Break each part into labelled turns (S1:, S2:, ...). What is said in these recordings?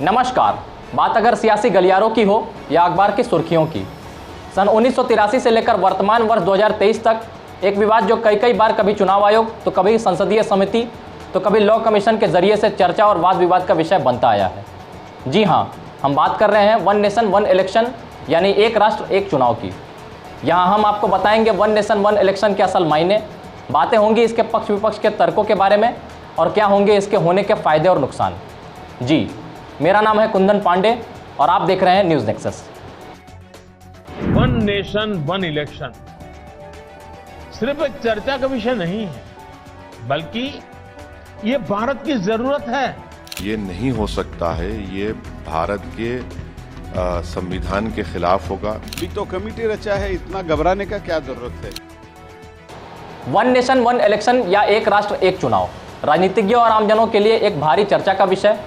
S1: नमस्कार। बात अगर सियासी गलियारों की हो या अखबार की सुर्खियों की, सन 1983 से लेकर वर्तमान वर्ष 2023 तक एक विवाद जो कई बार कभी चुनाव आयोग तो कभी संसदीय समिति तो कभी लॉ कमीशन के जरिए से चर्चा और वाद विवाद का विषय बनता आया है। जी हाँ, हम बात कर रहे हैं वन नेशन वन इलेक्शन यानी एक राष्ट्र एक चुनाव की। यहाँ हम आपको बताएंगे वन नेशन वन इलेक्शन के असल मायने, बातें होंगी इसके पक्ष विपक्ष के तर्कों के बारे में और क्या होंगे इसके होने के फायदे और नुकसान। जी, मेरा नाम है कुंदन पांडे और आप देख रहे हैं news nexus.
S2: One nation one election सिर्फ एक चर्चा का विषय नहीं है, बल्कि ये भारत की जरूरत है।
S3: ये नहीं हो सकता है, ये भारत के संविधान के खिलाफ होगा।
S4: अभी तो कमेटी रचा है, इतना घबराने का क्या जरूरत है।
S1: वन नेशन वन इलेक्शन या एक राष्ट्र एक चुनाव राजनीतिज्ञों और आमजनों के लिए एक भारी चर्चा का विषय।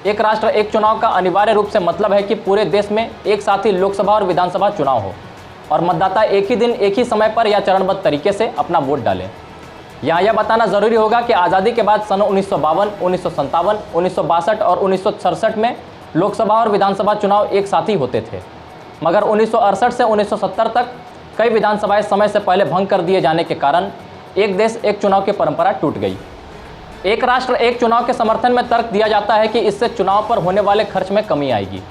S1: एक राष्ट्र एक चुनाव का अनिवार्य रूप से मतलब है कि पूरे देश में एक साथ ही लोकसभा और विधानसभा चुनाव हो और मतदाता एक ही दिन एक ही समय पर या चरणबद्ध तरीके से अपना वोट डालें। यहाँ यह बताना जरूरी होगा कि आज़ादी के बाद सन 1952, 1957, 1962 और 1967 में लोकसभा और विधानसभा चुनाव एक साथ ही होते थे, मगर 1968 से 1970 तक कई विधानसभाएं समय से पहले भंग कर दिए जाने के कारण एक देश एक चुनाव की परंपरा टूट गई। एक राष्ट्र एक चुनाव के समर्थन में तर्क दिया जाता है कि इससे चुनाव पर होने वाले खर्च में कमी आएगी,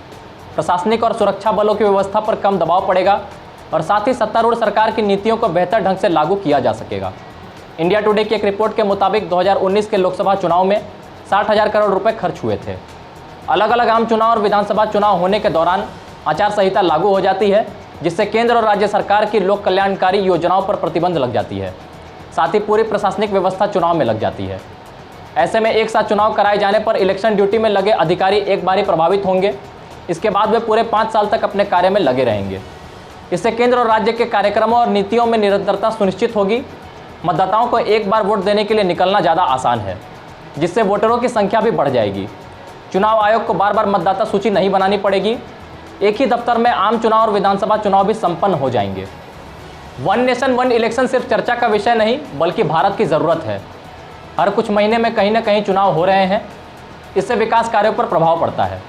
S1: प्रशासनिक और सुरक्षा बलों की व्यवस्था पर कम दबाव पड़ेगा और साथ ही सत्तारूढ़ सरकार की नीतियों को बेहतर ढंग से लागू किया जा सकेगा। इंडिया टुडे की एक रिपोर्ट के मुताबिक 2019 के लोकसभा चुनाव में 60,000 करोड़ रुपए खर्च हुए थे। अलग अलग आम चुनाव और विधानसभा चुनाव होने के दौरान आचार संहिता लागू हो जाती है, जिससे केंद्र और राज्य सरकार की लोक कल्याणकारी योजनाओं पर प्रतिबंध लग जाती है। साथ ही पूरी प्रशासनिक व्यवस्था चुनाव में लग जाती है। ऐसे में एक साथ चुनाव कराए जाने पर इलेक्शन ड्यूटी में लगे अधिकारी एक बार ही प्रभावित होंगे, इसके बाद वे पूरे 5 साल तक अपने कार्य में लगे रहेंगे। इससे केंद्र और राज्य के कार्यक्रमों और नीतियों में निरंतरता सुनिश्चित होगी। मतदाताओं को एक बार वोट देने के लिए निकलना ज़्यादा आसान है, जिससे वोटरों की संख्या भी बढ़ जाएगी। चुनाव आयोग को बार बार मतदाता सूची नहीं बनानी पड़ेगी। एक ही दफ्तर में आम चुनाव और विधानसभा चुनाव भी संपन्न हो जाएंगे। वन नेशन वन इलेक्शन सिर्फ चर्चा का विषय नहीं, बल्कि भारत की ज़रूरत है। हर कुछ महीने में कहीं ना कहीं चुनाव हो रहे हैं, इससे विकास कार्यों पर प्रभाव पड़ता है।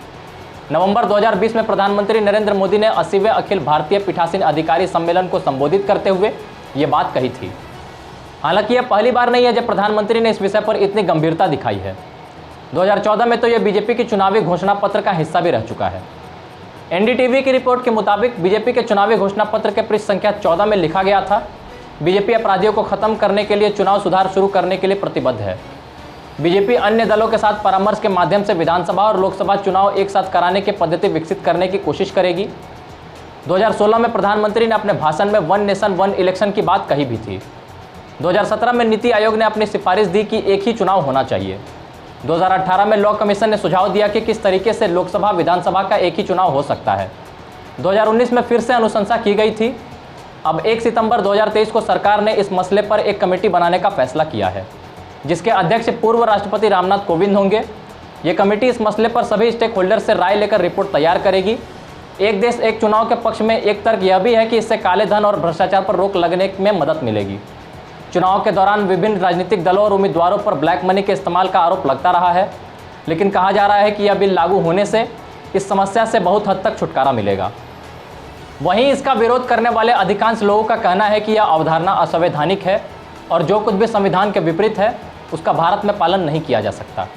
S1: नवंबर 2020 में प्रधानमंत्री नरेंद्र मोदी ने 80वें अखिल भारतीय पीठासीन अधिकारी सम्मेलन को संबोधित करते हुए ये बात कही थी। हालांकि यह पहली बार नहीं है जब प्रधानमंत्री ने इस विषय पर इतनी गंभीरता दिखाई है। 2014 में तो यह बीजेपी की चुनावी घोषणा पत्र का हिस्सा भी रह चुका है। एनडीटीवी की रिपोर्ट के मुताबिक बीजेपी के चुनावी घोषणा पत्र के पृष्ठ संख्या 14 में लिखा गया था, बीजेपी अपराधियों को खत्म करने के लिए चुनाव सुधार शुरू करने के लिए प्रतिबद्ध है। बीजेपी अन्य दलों के साथ परामर्श के माध्यम से विधानसभा और लोकसभा चुनाव एक साथ कराने की पद्धति विकसित करने की कोशिश करेगी। 2016 में प्रधानमंत्री ने अपने भाषण में वन नेशन वन इलेक्शन की बात कही भी थी। 2017 में नीति आयोग ने अपनी सिफारिश दी कि एक ही चुनाव होना चाहिए। 2018 में लॉ कमीशन ने सुझाव दिया कि किस तरीके से लोकसभा विधानसभा का एक ही चुनाव हो सकता है। 2019 में फिर से अनुशंसा की गई थी। अब 1 सितंबर 2023 को सरकार ने इस मसले पर एक कमेटी बनाने का फैसला किया है, जिसके अध्यक्ष पूर्व राष्ट्रपति रामनाथ कोविंद होंगे। ये कमेटी इस मसले पर सभी स्टेक होल्डर से राय लेकर रिपोर्ट तैयार करेगी। एक देश एक चुनाव के पक्ष में एक तर्क यह भी है कि इससे काले धन और भ्रष्टाचार पर रोक लगने में मदद मिलेगी। चुनाव के दौरान विभिन्न राजनीतिक दलों और उम्मीदवारों पर ब्लैक मनी के इस्तेमाल का आरोप लगता रहा है, लेकिन कहा जा रहा है कि यह बिल लागू होने से इस समस्या से बहुत हद तक छुटकारा मिलेगा। वहीं इसका विरोध करने वाले अधिकांश लोगों का कहना है कि यह अवधारणा असंवैधानिक है और जो कुछ भी संविधान के विपरीत है उसका भारत में पालन नहीं किया जा सकता,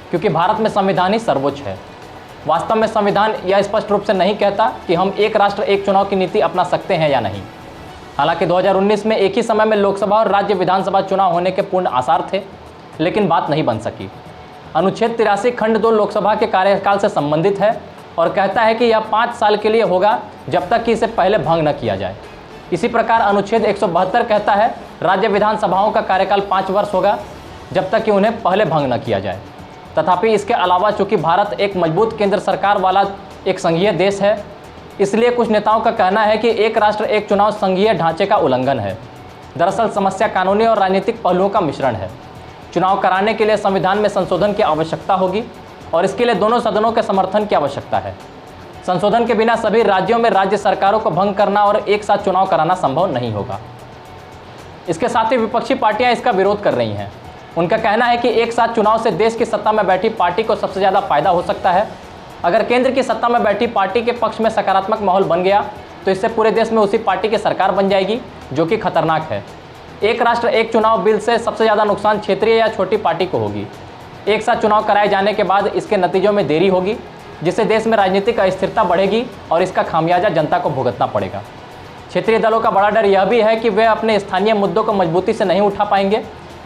S1: क्योंकि भारत में संविधान ही सर्वोच्च है। वास्तव में संविधान यह स्पष्ट रूप से नहीं कहता कि हम एक राष्ट्र एक चुनाव की नीति अपना सकते हैं या नहीं। हालांकि 2019 में एक ही समय में लोकसभा और राज्य विधानसभा चुनाव होने के पूर्ण आसार थे, लेकिन बात नहीं बन सकी। अनुच्छेद 83 खंड 2 लोकसभा के कार्यकाल से संबंधित है और कहता है कि यह 5 साल के लिए होगा, जब तक कि इसे पहले भंग न किया जाए। इसी प्रकार अनुच्छेद 172 कहता है राज्य विधानसभाओं का कार्यकाल 5 वर्ष होगा, जब तक कि उन्हें पहले भंग न किया जाए। तथापि इसके अलावा चूंकि भारत एक मजबूत केंद्र सरकार वाला एक संघीय देश है, इसलिए कुछ नेताओं का कहना है कि एक राष्ट्र एक चुनाव संघीय ढांचे का उल्लंघन है। दरअसल समस्या कानूनी और राजनीतिक पहलुओं का मिश्रण है। चुनाव कराने के लिए संविधान में संशोधन की आवश्यकता होगी और इसके लिए दोनों सदनों के समर्थन की आवश्यकता है। संशोधन के बिना सभी राज्यों में राज्य सरकारों को भंग करना और एक साथ चुनाव कराना संभव नहीं होगा। इसके साथ ही विपक्षी पार्टियां इसका विरोध कर रही हैं। उनका कहना है कि एक साथ चुनाव से देश की सत्ता में बैठी पार्टी को सबसे ज़्यादा फायदा हो सकता है। अगर केंद्र की सत्ता में बैठी पार्टी के पक्ष में सकारात्मक माहौल बन गया तो इससे पूरे देश में उसी पार्टी की सरकार बन जाएगी, जो कि खतरनाक है। एक राष्ट्र एक चुनाव बिल से सबसे ज़्यादा नुकसान क्षेत्रीय या छोटी पार्टी को होगी। एक साथ चुनाव कराए जाने के बाद इसके नतीजों में देरी होगी, जिससे देश में राजनीतिक अस्थिरता बढ़ेगी और इसका खामियाजा जनता को भुगतना पड़ेगा। क्षेत्रीय दलों का बड़ा डर यह भी है कि वे अपने स्थानीय मुद्दों को मजबूती से नहीं उठा पाएंगे,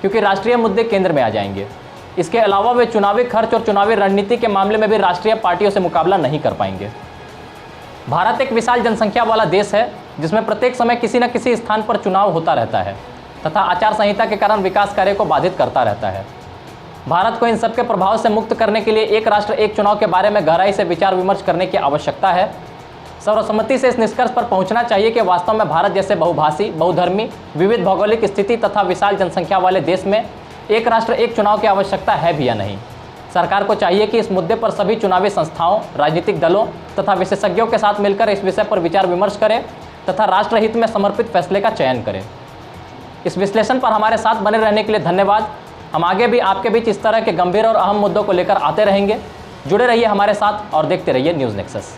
S1: क्योंकि राष्ट्रीय मुद्दे केंद्र में आ जाएंगे। इसके अलावा वे चुनावी खर्च और चुनावी रणनीति के मामले में भी राष्ट्रीय पार्टियों से मुकाबला नहीं कर पाएंगे। भारत एक विशाल जनसंख्या वाला देश है, जिसमें प्रत्येक समय किसी न किसी स्थान पर चुनाव होता रहता है तथा आचार संहिता के कारण विकास कार्य को बाधित करता रहता है। भारत को इन सबके प्रभाव से मुक्त करने के लिए एक राष्ट्र एक चुनाव के बारे में गहराई से विचार विमर्श करने की आवश्यकता है। सर्वसम्मति से इस निष्कर्ष पर पहुंचना चाहिए कि वास्तव में भारत जैसे बहुभाषी, बहुधर्मी, विविध भौगोलिक स्थिति तथा विशाल जनसंख्या वाले देश में एक राष्ट्र एक चुनाव की आवश्यकता है भी या नहीं। सरकार को चाहिए कि इस मुद्दे पर सभी चुनावी संस्थाओं, राजनीतिक दलों तथा विशेषज्ञों के साथ मिलकर इस विषय पर विचार विमर्श करें तथा राष्ट्रहित में समर्पित फैसले का चयन करें। इस विश्लेषण पर हमारे साथ बने रहने के लिए धन्यवाद। हम आगे भी आपके बीच इस तरह के गंभीर और अहम मुद्दों को लेकर आते रहेंगे। जुड़े रहिए हमारे साथ और देखते रहिए न्यूज़ नेक्सस।